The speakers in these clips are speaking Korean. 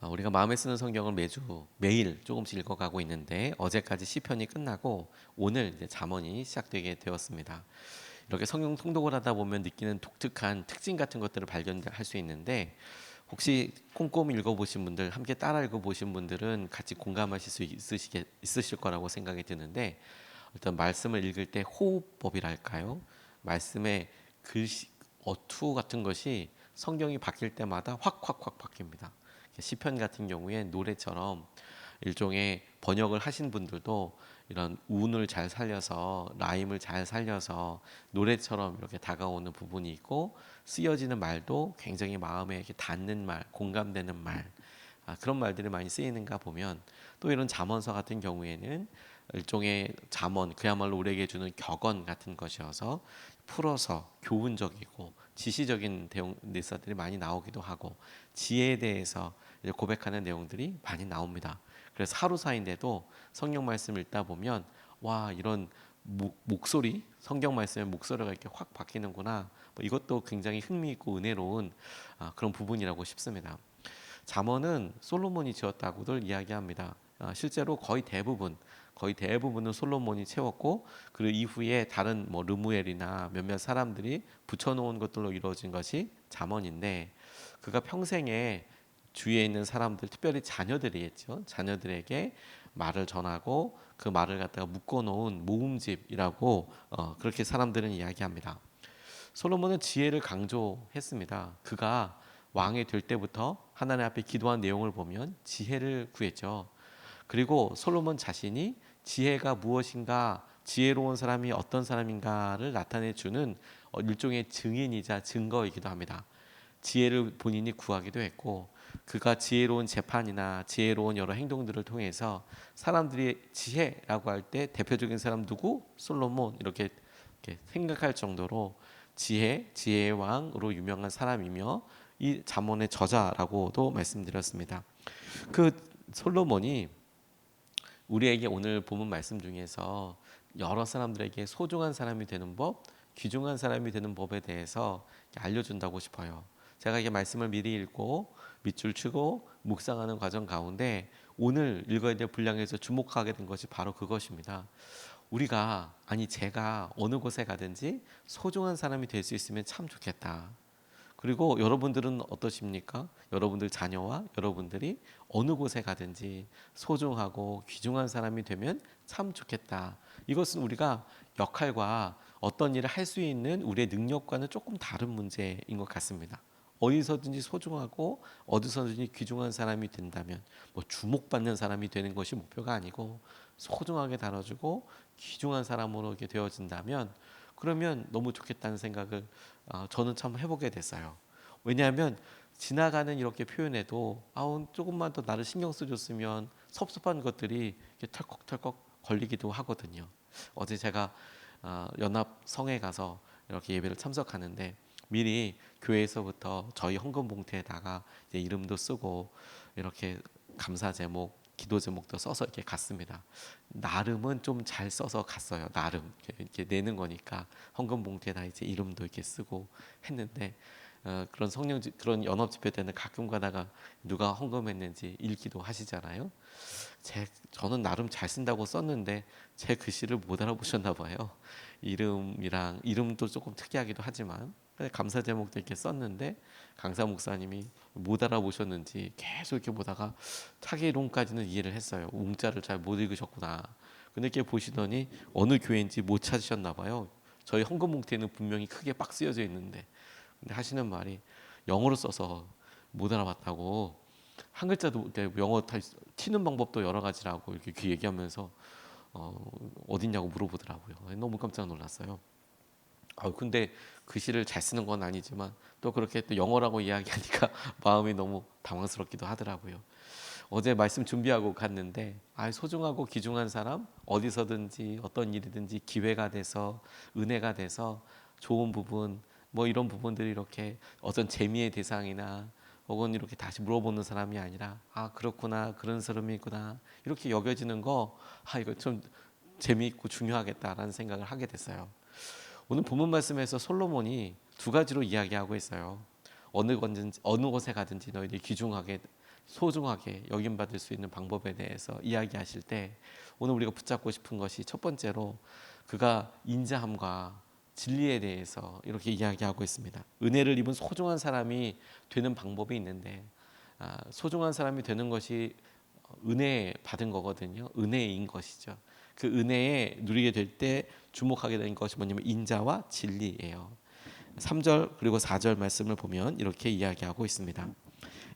우리가 마음에 쓰는 성경을 매일 조금씩 읽어가고 있는데 어제까지 시편이 끝나고 오늘 이제 잠언이 시작되게 되었습니다. 이렇게 성경 통독을 하다 보면 느끼는 독특한 특징 같은 것들을 발견할 수 있는데 혹시 꼼꼼히 읽어보신 분들, 함께 따라 읽어보신 분들은 같이 공감하실 수 있으실 거라고 생각이 드는데 어떤 말씀을 읽을 때 호흡법이랄까요? 말씀의 글씨, 어투 같은 것이 성경이 바뀔 때마다 확 바뀝니다. 시편 같은 경우에 노래처럼 일종의 번역을 하신 분들도 이런 운을 잘 살려서 라임을 잘 살려서 노래처럼 이렇게 다가오는 부분이 있고 쓰여지는 말도 굉장히 마음에 이렇게 닿는 말, 공감되는 말, 그런 말들이 많이 쓰이는가 보면 또 이런 잠언서 같은 경우에는 일종의 잠언, 그야말로 우리에게 주는 격언 같은 것이어서 풀어서 교훈적이고 지시적인 내용 묘사들이 많이 나오기도 하고 지혜에 대해서 고백하는 내용들이 많이 나옵니다. 그래서 하루 사이인데도 성경 말씀을 읽다 보면 와, 이런 목소리, 성경 말씀의 목소리가 이렇게 확 바뀌는구나. 이것도 굉장히 흥미있고 은혜로운 그런 부분이라고 싶습니다. 잠언은 솔로몬이 지었다고들 이야기합니다. 실제로 거의 대부분은 솔로몬이 채웠고 그 이후에 다른 르무엘이나 몇몇 사람들이 붙여놓은 것들로 이루어진 것이 잠언인데 그가 평생에 주위에 있는 사람들, 특별히 자녀들이겠죠. 자녀들에게 말을 전하고 그 말을 갖다가 묶어놓은 모음집이라고 그렇게 사람들은 이야기합니다. 솔로몬은 지혜를 강조했습니다. 그가 왕이 될 때부터 하나님 앞에 기도한 내용을 보면 지혜를 구했죠. 그리고 솔로몬 자신이 지혜가 무엇인가, 지혜로운 사람이 어떤 사람인가를 나타내 주는 일종의 증인이자 증거이기도 합니다. 지혜를 본인이 구하기도 했고 그가 지혜로운 재판이나 지혜로운 여러 행동들을 통해서 사람들이 지혜라고 할 때 대표적인 사람 누구? 솔로몬 이렇게 생각할 정도로 지혜의 왕으로 유명한 사람이며 이 잠언의 저자라고도 말씀드렸습니다. 그 솔로몬이 우리에게 오늘 본문 말씀 중에서 여러 사람들에게 소중한 사람이 되는 법, 귀중한 사람이 되는 법에 대해서 알려준다고 싶어요. 제가 이게 말씀을 미리 읽고 밑줄 치고 묵상하는 과정 가운데 오늘 읽어야 될 분량에서 주목하게 된 것이 바로 그것입니다. 제가 어느 곳에 가든지 소중한 사람이 될 수 있으면 참 좋겠다. 그리고 여러분들은 어떠십니까? 여러분들 자녀와 여러분들이 어느 곳에 가든지 소중하고 귀중한 사람이 되면 참 좋겠다. 이것은 우리가 역할과 어떤 일을 할 수 있는 우리의 능력과는 조금 다른 문제인 것 같습니다. 어디서든지 소중하고 어디서든지 귀중한 사람이 된다면 주목받는 사람이 되는 것이 목표가 아니고 소중하게 다뤄주고 귀중한 사람으로 이렇게 되어진다면 그러면 너무 좋겠다는 생각을 저는 참 해보게 됐어요. 왜냐하면 지나가는 이렇게 표현에도 조금만 더 나를 신경 써줬으면 섭섭한 것들이 이렇게 털컥털컥 걸리기도 하거든요. 어제 제가 연합 성에 가서 이렇게 예배를 참석하는데 미리 교회에서부터 저희 헌금 봉투에다가 이제 이름도 쓰고 이렇게 감사 제목, 기도 제목도 써서 이렇게 갔습니다. 나름은 좀 잘 써서 갔어요. 나름 이렇게 내는 거니까 헌금 봉투에다 이제 이름도 이렇게 쓰고 했는데 그런 그런 연합 집회 때는 가끔 가다가 누가 헌금했는지 읽기도 하시잖아요. 저는 나름 잘 쓴다고 썼는데 제 글씨를 못 알아보셨나 봐요. 이름도 조금 특이하기도 하지만 감사 제목도 이렇게 썼는데 강사 목사님이 못 알아보셨는지 계속 이렇게 보다가 자기 이름까지는 이해를 했어요. 웅자를 잘 못 읽으셨구나. 근데 이렇게 보시더니 어느 교회인지 못 찾으셨나 봐요. 저희 헌금 봉투에는 분명히 크게 빡 쓰여져 있는데 근데 하시는 말이 영어로 써서 못 알아봤다고 한 글자도 영어 튀는 방법도 여러 가지라고 이렇게 얘기하면서 어딨냐고 물어보더라고요. 너무 깜짝 놀랐어요. 근데 글씨를 잘 쓰는 건 아니지만 또 그렇게 또 영어라고 이야기하니까 마음이 너무 당황스럽기도 하더라고요. 어제 말씀 준비하고 갔는데 소중하고 귀중한 사람 어디서든지 어떤 일이든지 기회가 돼서 은혜가 돼서 좋은 부분 이런 부분들이 이렇게 어떤 재미의 대상이나 혹은 이렇게 다시 물어보는 사람이 아니라 그렇구나 그런 사람이구나 이렇게 여겨지는 거 이거 좀 재미있고 중요하겠다라는 생각을 하게 됐어요. 오늘 본문 말씀에서 솔로몬이 두 가지로 이야기하고 있어요. 어느 곳에 가든지 너희들이 귀중하게 소중하게 여김받을 수 있는 방법에 대해서 이야기하실 때 오늘 우리가 붙잡고 싶은 것이 첫 번째로 그가 인자함과 진리에 대해서 이렇게 이야기하고 있습니다. 은혜를 입은 소중한 사람이 되는 방법이 있는데 소중한 사람이 되는 것이 은혜 받은 거거든요. 은혜인 것이죠. 그 은혜에 누리게 될 때 주목하게 된 것이 뭐냐면 인자와 진리예요. 3절 그리고 4절 말씀을 보면 이렇게 이야기하고 있습니다.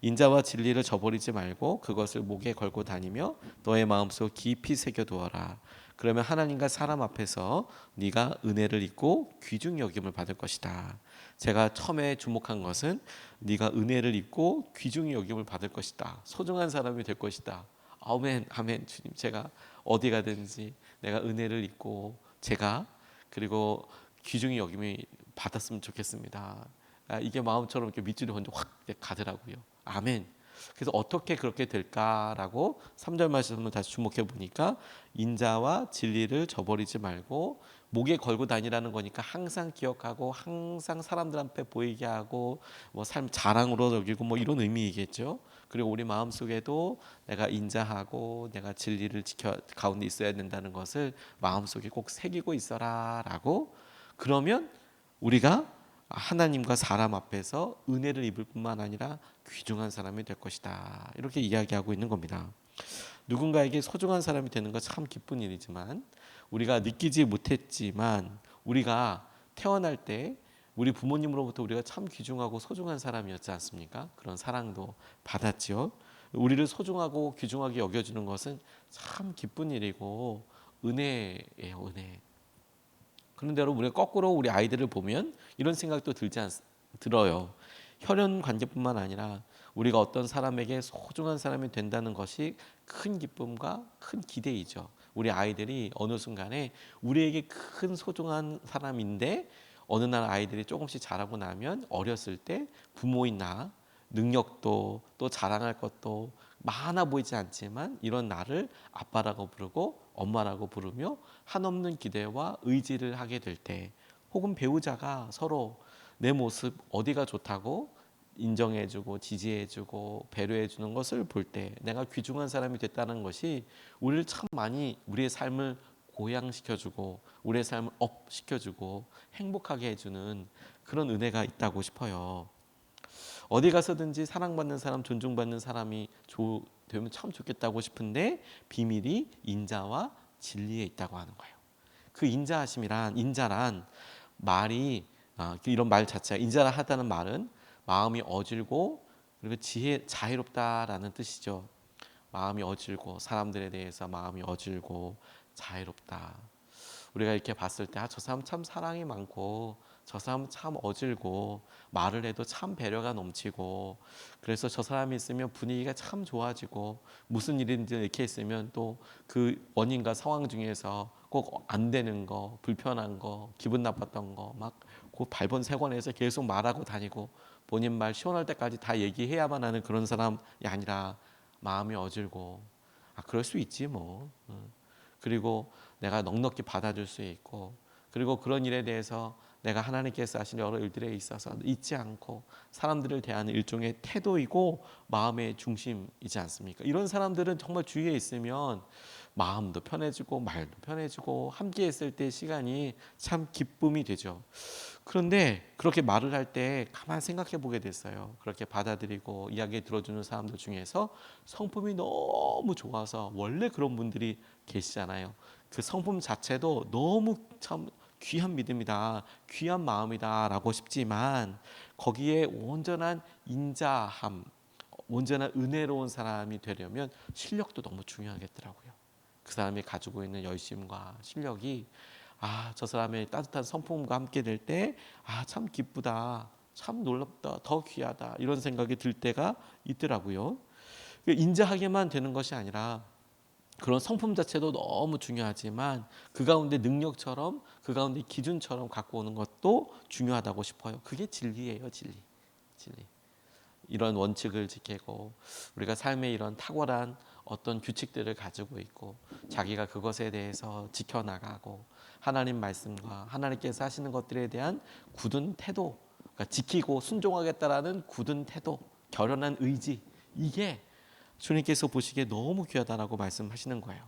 인자와 진리를 저버리지 말고 그것을 목에 걸고 다니며 너의 마음속 깊이 새겨두어라. 그러면 하나님과 사람 앞에서 네가 은혜를 입고 귀중 여김을 받을 것이다. 제가 처음에 주목한 것은 네가 은혜를 입고 귀중 여김을 받을 것이다. 소중한 사람이 될 것이다. 아멘, 아멘. 주님, 제가 어디 가든지 내가 은혜를 입고 제가 그리고 귀중히 여김이 받았으면 좋겠습니다. 이게 마음처럼 이렇게 밑줄이 먼저 확 가더라고요. 아멘. 그래서 어떻게 그렇게 될까라고 3절 말씀을 다시 주목해 보니까 인자와 진리를 저버리지 말고 목에 걸고 다니라는 거니까 항상 기억하고 항상 사람들 앞에 보이게 하고 뭐 삶 자랑으로 여기고 뭐 이런 의미이겠죠. 그리고 우리 마음속에도 내가 인자하고 내가 진리를 지켜 가운데 있어야 된다는 것을 마음속에 꼭 새기고 있어라라고 그러면 우리가 하나님과 사람 앞에서 은혜를 입을 뿐만 아니라 귀중한 사람이 될 것이다. 이렇게 이야기하고 있는 겁니다. 누군가에게 소중한 사람이 되는 건 참 기쁜 일이지만 우리가 느끼지 못했지만 우리가 태어날 때 우리 부모님으로부터 우리가 참 귀중하고 소중한 사람이었지 않습니까? 그런 사랑도 받았지요. 우리를 소중하고 귀중하게 여겨주는 것은 참 기쁜 일이고 은혜예요, 은혜. 그런데 여러분 우리가 거꾸로 우리 아이들을 보면 이런 생각도 들어요. 혈연 관계뿐만 아니라 우리가 어떤 사람에게 소중한 사람이 된다는 것이 큰 기쁨과 큰 기대이죠. 우리 아이들이 어느 순간에 우리에게 큰 소중한 사람인데 어느 날 아이들이 조금씩 자라고 나면 어렸을 때 부모인 나 능력도 또 자랑할 것도 많아 보이지 않지만 이런 나를 아빠라고 부르고 엄마라고 부르며 한없는 기대와 의지를 하게 될 때 혹은 배우자가 서로 내 모습 어디가 좋다고 인정해주고 지지해주고 배려해주는 것을 볼 때 내가 귀중한 사람이 됐다는 것이 우리를 참 많이 우리의 삶을 고양시켜주고 우리의 삶을 업시켜주고 행복하게 해주는 그런 은혜가 있다고 싶어요. 어디 가서든지 사랑받는 사람, 존중받는 사람이 되면 참 좋겠다고 싶은데 비밀이 인자와 진리에 있다고 하는 거예요. 그 인자란 말이 이런 말 자체가 인자라 하다는 말은 마음이 어질고 그리고 자애롭다라는 뜻이죠. 마음이 어질고 사람들에 대해서 마음이 어질고 자애롭다. 우리가 이렇게 봤을 때 저 사람 참 사랑이 많고 저 사람 참 어질고 말을 해도 참 배려가 넘치고 그래서 저 사람이 있으면 분위기가 참 좋아지고 무슨 일인지 이렇게 있으면 또 그 원인과 상황 중에서 꼭 안 되는 거 불편한 거 기분 나빴던 거 막 그 발본 세권에서 계속 말하고 다니고 본인 말 시원할 때까지 다 얘기해야만 하는 그런 사람이 아니라 마음이 어질고 그럴 수 있지 뭐. 그리고 내가 넉넉히 받아줄 수 있고 그리고 그런 일에 대해서 내가 하나님께서 하신 여러 일들에 있어서 잊지 않고 사람들을 대하는 일종의 태도이고 마음의 중심이지 않습니까? 이런 사람들은 정말 주위에 있으면 마음도 편해지고 말도 편해지고 함께 있을 때 시간이 참 기쁨이 되죠. 그런데 그렇게 말을 할 때 가만 생각해 보게 됐어요. 그렇게 받아들이고 이야기 들어주는 사람들 중에서 성품이 너무 좋아서 원래 그런 분들이 계시잖아요. 그 성품 자체도 너무 참 귀한 믿음이다, 귀한 마음이다라고 싶지만 거기에 온전한 인자함, 온전한 은혜로운 사람이 되려면 실력도 너무 중요하겠더라고요. 그 사람이 가지고 있는 열심과 실력이 저 사람의 따뜻한 성품과 함께 될 때 참 기쁘다, 참 놀랍다, 더 귀하다 이런 생각이 들 때가 있더라고요. 인자하게만 되는 것이 아니라 그런 성품 자체도 너무 중요하지만 그 가운데 능력처럼 그 가운데 기준처럼 갖고 오는 것도 중요하다고 싶어요. 그게 진리예요, 진리. 이런 원칙을 지키고 우리가 삶에 이런 탁월한 어떤 규칙들을 가지고 있고 자기가 그것에 대해서 지켜나가고 하나님 말씀과 하나님께서 하시는 것들에 대한 굳은 태도, 그러니까 지키고 순종하겠다라는 굳은 태도, 결연한 의지, 이게 주님께서 보시기에 너무 귀하다라고 말씀하시는 거예요.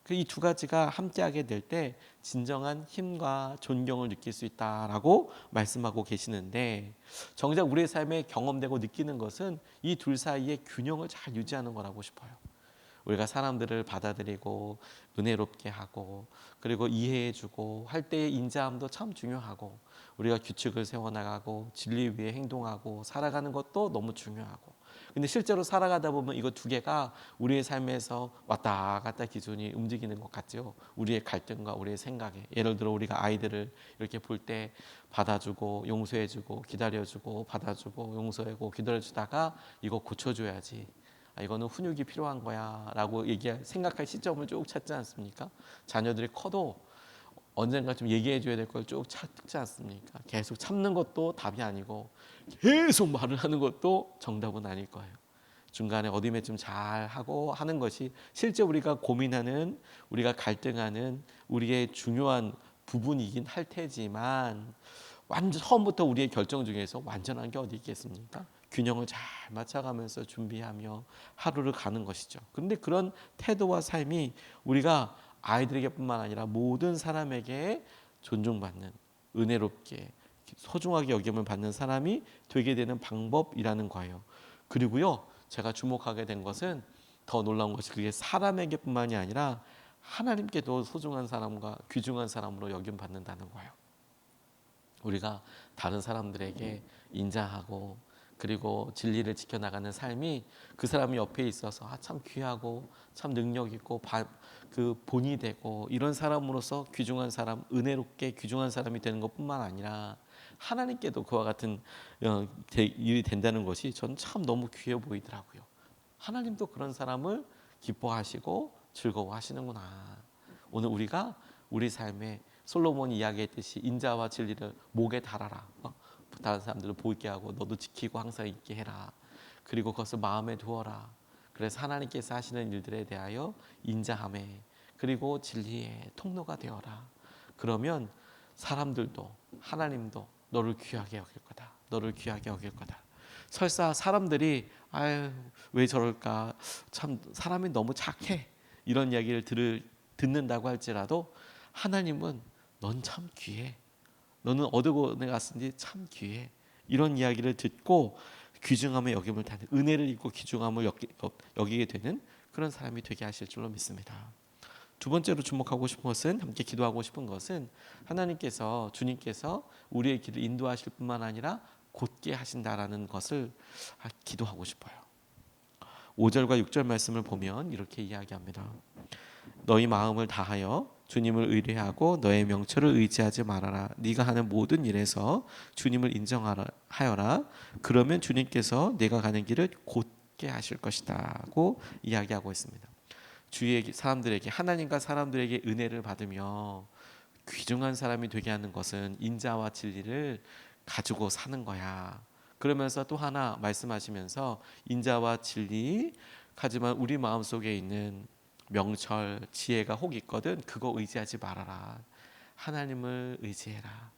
이 두 가지가 함께하게 될 때 진정한 힘과 존경을 느낄 수 있다라고 말씀하고 계시는데, 정작 우리의 삶에 경험되고 느끼는 것은 이 둘 사이의 균형을 잘 유지하는 거라고 싶어요. 우리가 사람들을 받아들이고 은혜롭게 하고 그리고 이해해주고 할 때의 인자함도 참 중요하고, 우리가 규칙을 세워나가고 진리 위에 행동하고 살아가는 것도 너무 중요하고, 근데 실제로 살아가다 보면 이거 두 개가 우리의 삶에서 왔다 갔다 기준이 움직이는 것 같죠. 우리의 갈등과 우리의 생각에, 예를 들어 우리가 아이들을 이렇게 볼 때 받아주고 용서해주고 기다려주고 받아주고 용서하고 기다려주다가 이거 고쳐줘야지, 이거는 훈육이 필요한 거야 라고 생각할 시점을 쭉 찾지 않습니까? 자녀들이 커도 언젠가 좀 얘기해 줘야 될 걸 쭉 찾지 않습니까? 계속 참는 것도 답이 아니고 계속 말을 하는 것도 정답은 아닐 거예요. 중간에 어디에 좀 잘하고 하는 것이 실제 우리가 고민하는, 우리가 갈등하는 우리의 중요한 부분이긴 할 테지만, 완전 처음부터 우리의 결정 중에서 완전한 게 어디 있겠습니까? 균형을 잘 맞춰가면서 준비하며 하루를 가는 것이죠. 그런데 그런 태도와 삶이 우리가 아이들에게뿐만 아니라 모든 사람에게 존중받는, 은혜롭게 소중하게 여김을 받는 사람이 되게 되는 방법이라는 거예요. 그리고요, 제가 주목하게 된 것은 더 놀라운 것이, 그게 사람에게뿐만이 아니라 하나님께도 소중한 사람과 귀중한 사람으로 여김받는다는 거예요. 우리가 다른 사람들에게 인자하고 그리고 진리를 지켜나가는 삶이 그 사람이 옆에 있어서 참 귀하고 참 능력 있고 그 본이 되고 이런 사람으로서 귀중한 사람, 은혜롭게 귀중한 사람이 되는 것뿐만 아니라 하나님께도 그와 같은 일이 된다는 것이 전 참 너무 귀해 보이더라고요. 하나님도 그런 사람을 기뻐하시고 즐거워하시는구나. 오늘 우리가 우리 삶에 솔로몬이 이야기했듯이 인자와 진리를 목에 달아라. 다른 사람들을 보이게 하고 너도 지키고 항상 있게 해라. 그리고 그것을 마음에 두어라. 그래서 하나님께서 하시는 일들에 대하여 인자함에 그리고 진리의 통로가 되어라. 그러면 사람들도 하나님도 너를 귀하게 여길 거다. 너를 귀하게 여길 거다. 설사 사람들이 아유 왜 저럴까, 참 사람이 너무 착해, 이런 이야기를 듣는다고 할지라도 하나님은 넌 참 귀해, 너는 어디에 갔는지 참 귀해, 이런 이야기를 듣고 귀중함을 여김을 타는, 은혜를 입고 귀중함을 여기게 되는 그런 사람이 되게 하실 줄로 믿습니다. 두 번째로 주목하고 싶은 것은, 함께 기도하고 싶은 것은, 하나님께서, 주님께서 우리의 길을 인도하실 뿐만 아니라 곧게 하신다라는 것을 기도하고 싶어요. 5절과 6절 말씀을 보면 이렇게 이야기합니다. 너희 마음을 다하여 주님을 의뢰하고 너의 명철을 의지하지 말아라. 네가 하는 모든 일에서 주님을 인정하여라. 그러면 주님께서 네가 가는 길을 곧게 하실 것이다고 이야기하고 있습니다. 주위의 사람들에게, 하나님과 사람들에게 은혜를 받으며 귀중한 사람이 되게 하는 것은 인자와 진리를 가지고 사는 거야. 그러면서 또 하나 말씀하시면서 인자와 진리, 하지만 우리 마음속에 있는 명철, 지혜가 혹 있거든 그거 의지하지 말아라. 하나님을 의지해라.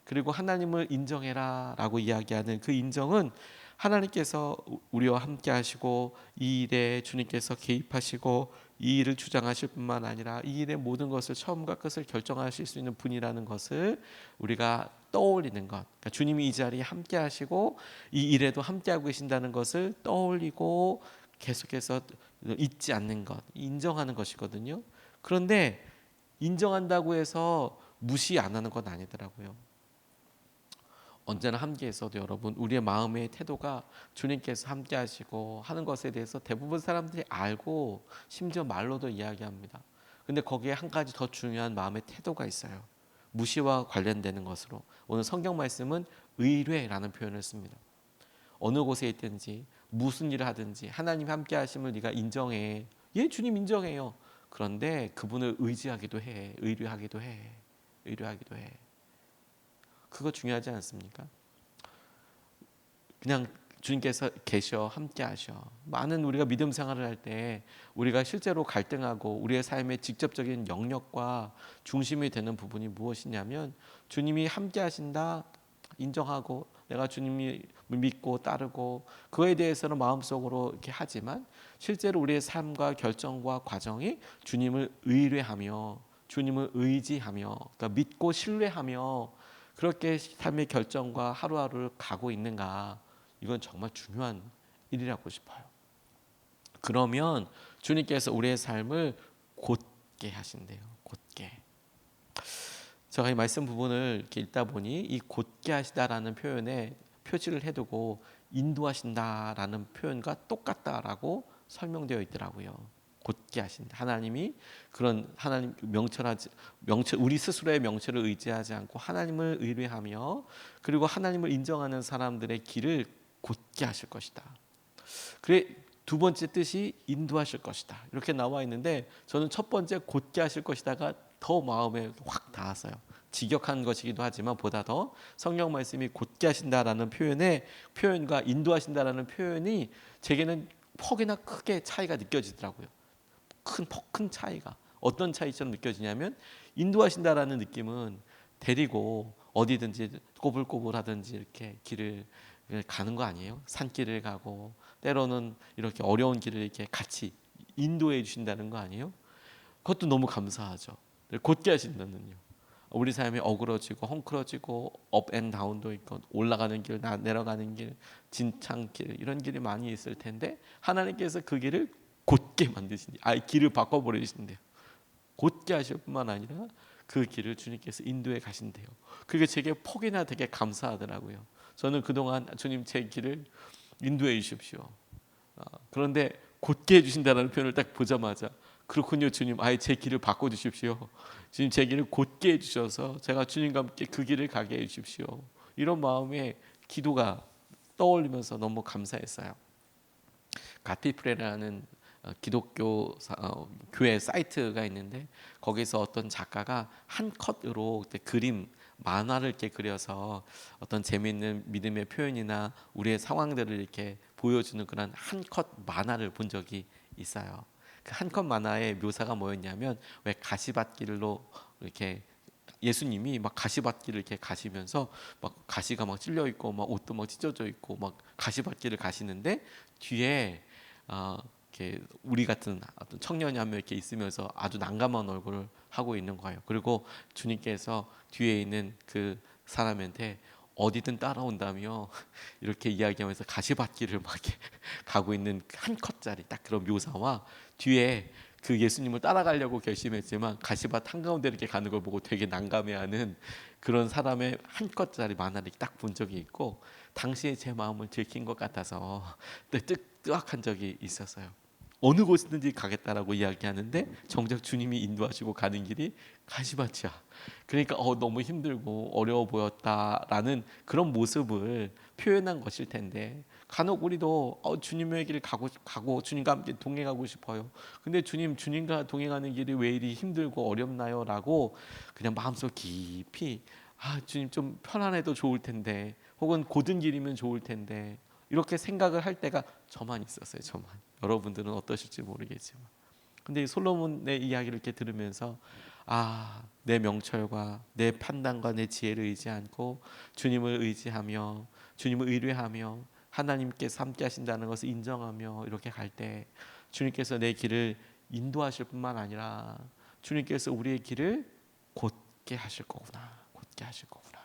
그리고 하나님을 인정해라 라고 이야기하는 그 인정은, 하나님께서 우리와 함께 하시고 이 일에 주님께서 개입하시고 이 일을 주장하실 뿐만 아니라 이 일의 모든 것을 처음과 끝을 결정하실 수 있는 분이라는 것을 우리가 떠올리는 것, 그러니까 주님이 이 자리에 함께 하시고 이 일에도 함께 하고 계신다는 것을 떠올리고 계속해서 잊지 않는 것, 인정하는 것이거든요. 그런데 인정한다고 해서 무시 안 하는 건 아니더라고요. 언제나 함께 있어도 여러분, 우리의 마음의 태도가 주님께서 함께 하시고 하는 것에 대해서 대부분 사람들이 알고 심지어 말로도 이야기합니다. 근데 거기에 한 가지 더 중요한 마음의 태도가 있어요. 무시와 관련되는 것으로 오늘 성경 말씀은 의뢰라는 표현을 씁니다. 어느 곳에 있든지 무슨 일을 하든지 하나님 함께 하심을 네가 인정해. 예, 주님 인정해요. 그런데 그분을 의지하기도 해. 의뢰하기도 해. 의뢰하기도 해. 그거 중요하지 않습니까? 그냥 주님께서 계셔, 함께 하셔. 많은 우리가 믿음 생활을 할 때 우리가 실제로 갈등하고 우리의 삶의 직접적인 영역과 중심이 되는 부분이 무엇이냐면, 주님이 함께 하신다 인정하고 내가 주님을 믿고 따르고 그거에 대해서는 마음속으로 이렇게 하지만 실제로 우리의 삶과 결정과 과정이 주님을 의뢰하며 주님을 의지하며 그러니까 믿고 신뢰하며 그렇게 삶의 결정과 하루하루를 가고 있는가, 이건 정말 중요한 일이라고 싶어요. 그러면 주님께서 우리의 삶을 곧게 하신대요. 곧게. 제가 이 말씀 부분을 이렇게 읽다 보니 이 곧게 하시다라는 표현에 표시를 해두고 인도하신다라는 표현과 똑같다라고 설명되어 있더라고요. 곧게 하신다. 하나님이 그런 하나님 명철 우리 스스로의 명철을 의지하지 않고 하나님을 의뢰하며 그리고 하나님을 인정하는 사람들의 길을 곧게 하실 것이다. 그래, 두 번째 뜻이 인도하실 것이다. 이렇게 나와 있는데 저는 첫 번째 곧게 하실 것이다가 더 마음에 확 닿았어요. 직역한 것이기도 하지만 보다 더 성경 말씀이 곧게 하신다라는 표현과 인도하신다라는 표현이 제게는 폭이나 크게 차이가 느껴지더라고요. 큰 차이가 어떤 차이처럼 느껴지냐면 인도하신다라는 느낌은 데리고 어디든지 꼬불꼬불하든지 이렇게 길을 가는 거 아니에요? 산길을 가고 때로는 이렇게 어려운 길을 이렇게 같이 인도해 주신다는 거 아니에요? 그것도 너무 감사하죠. 곧게 하신다는요. 우리 삶이 어그러지고 헝클어지고 업앤다운도 있고 올라가는 길, 내려가는 길, 진창길 이런 길이 많이 있을 텐데 하나님께서 그 길을 곧게 만드신대요. 아예 길을 바꿔버리신대요. 곧게 하실 뿐만 아니라 그 길을 주님께서 인도해 가신대요. 그게 제게 폭이나 되게 감사하더라고요. 저는 그동안 주님 제 길을 인도해 주십시오. 그런데 곧게 해주신다는 표현을 딱 보자마자 그렇군요 주님, 아예 제 길을 바꿔주십시오. 주님 제 길을 곧게 해주셔서 제가 주님과 함께 그 길을 가게 해주십시오. 이런 마음에 기도가 떠올리면서 너무 감사했어요. 가티프레라는 기독교 교회 사이트가 있는데 거기서 어떤 작가가 한 컷으로 그림 만화를 이렇게 그려서 어떤 재미있는 믿음의 표현이나 우리의 상황들을 이렇게 보여주는 그런 한 컷 만화를 본 적이 있어요. 그 한 컷 만화의 묘사가 뭐였냐면 왜 가시밭길로 이렇게 예수님이 막 가시밭길을 이렇게 가시면서 막 가시가 막 찔려 있고 막 옷도 막 찢어져 있고 막 가시밭길을 가시는데 뒤에 이렇게 우리 같은 어떤 청년이 한 명 이렇게 있으면서 아주 난감한 얼굴을 하고 있는 거예요. 그리고 주님께서 뒤에 있는 그 사람한테 어디든 따라온다며 이렇게 이야기하면서 가시밭길을 막 이렇게 가고 있는 한 컷짜리 딱 그런 묘사와 뒤에 그 예수님을 따라가려고 결심했지만 가시밭 한가운데 이렇게 가는 걸 보고 되게 난감해하는 그런 사람의 한 컷짜리 만화를 딱 본 적이 있고 당시에 제 마음을 들킨 것 같아서 뜨악한 적이 있었어요. 어느 곳이든지 가겠다라고 이야기하는데 정작 주님이 인도하시고 가는 길이 가시밭이야. 그러니까 너무 힘들고 어려워 보였다라는 그런 모습을 표현한 것일 텐데 간혹 우리도 주님의 길을 가고 주님과 함께 동행하고 싶어요. 근데 주님과 동행하는 길이 왜 이리 힘들고 어렵나요? 라고 그냥 마음속 깊이 주님 좀 편안해도 좋을 텐데 혹은 고든 길이면 좋을 텐데 이렇게 생각을 할 때가 저만 있었어요. 저만. 여러분들은 어떠실지 모르겠지만 근데 이 솔로몬의 이야기를 이렇게 들으면서 내 명철과 내 판단과 내 지혜를 의지 않고 주님을 의지하며 주님을 의뢰하며 하나님께서 함께 하신다는 것을 인정하며 이렇게 갈 때 주님께서 내 길을 인도하실 뿐만 아니라 주님께서 우리의 길을 곧게 하실 거구나. 곧게 하실 거구나.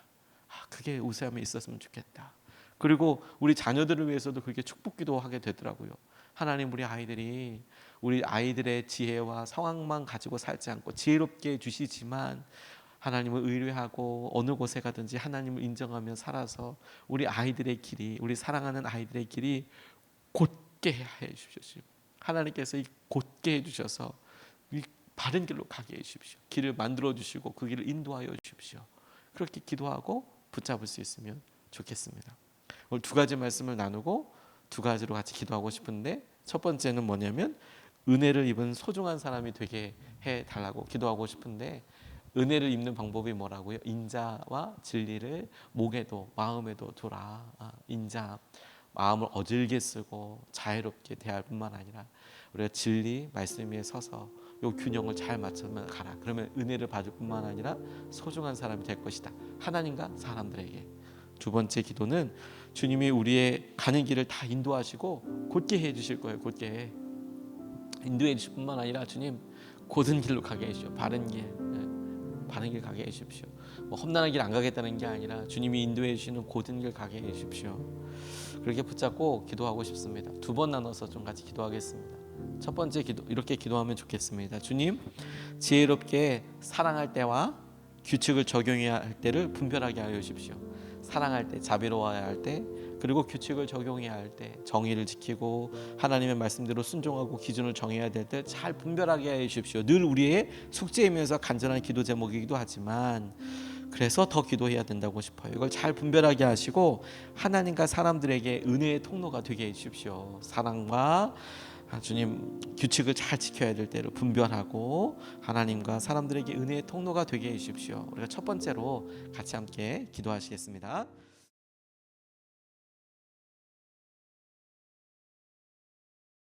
그게 우세함에 있었으면 좋겠다. 그리고 우리 자녀들을 위해서도 그렇게 축복기도 하게 되더라고요. 하나님 우리 아이들의 지혜와 상황만 가지고 살지 않고 지혜롭게 해주시지만 하나님을 의뢰하고 어느 곳에 가든지 하나님을 인정하며 살아서 우리 사랑하는 아이들의 길이 곧게 해 주십시오. 하나님께서 이 곧게 해주셔서 이 바른 길로 가게 해주십시오. 길을 만들어 주시고 그 길을 인도하여 주십시오. 그렇게 기도하고 붙잡을 수 있으면 좋겠습니다. 오늘 두 가지 말씀을 나누고 두 가지로 같이 기도하고 싶은데 첫 번째는 뭐냐면 은혜를 입은 소중한 사람이 되게 해달라고 기도하고 싶은데 은혜를 입는 방법이 뭐라고요? 인자와 진리를 목에도 마음에도 두라. 인자, 마음을 어질게 쓰고 자유롭게 대할 뿐만 아니라 우리가 진리, 말씀 위에 서서 이 균형을 잘 맞추면 가라. 그러면 은혜를 받을 뿐만 아니라 소중한 사람이 될 것이다. 하나님과 사람들에게 두 번째 기도는 주님이 우리의 가는 길을 다 인도하시고 곧게 해 주실 거예요. 곧게 인도해 주실 뿐만 아니라 주님 곧은 길로 가게 해 주십시오. 바른 길 가게 해 주십시오. 뭐 험난한 길 안 가겠다는 게 아니라 주님이 인도해 주시는 곧은 길 가게 해 주십시오. 그렇게 붙잡고 기도하고 싶습니다. 두 번 나눠서 좀 같이 기도하겠습니다. 첫 번째 기도 이렇게 기도하면 좋겠습니다. 주님, 지혜롭게 사랑할 때와 규칙을 적용해야 할 때를 분별하게 하여 주십시오. 사랑할 때, 자비로워야 할 때, 그리고 규칙을 적용해야 할 때, 정의를 지키고 하나님의 말씀대로 순종하고 기준을 정해야 될 때 잘 분별하게 해 주십시오. 늘 우리의 숙제이면서 간절한 기도 제목이기도 하지만 그래서 더 기도해야 된다고 싶어요. 이걸 잘 분별하게 하시고 하나님과 사람들에게 은혜의 통로가 되게 해 주십시오. 사랑과 주님 규칙을 잘 지켜야 될 때를 분별하고 하나님과 사람들에게 은혜의 통로가 되게 해 주십시오. 우리가 첫 번째로 같이 함께 기도하시겠습니다.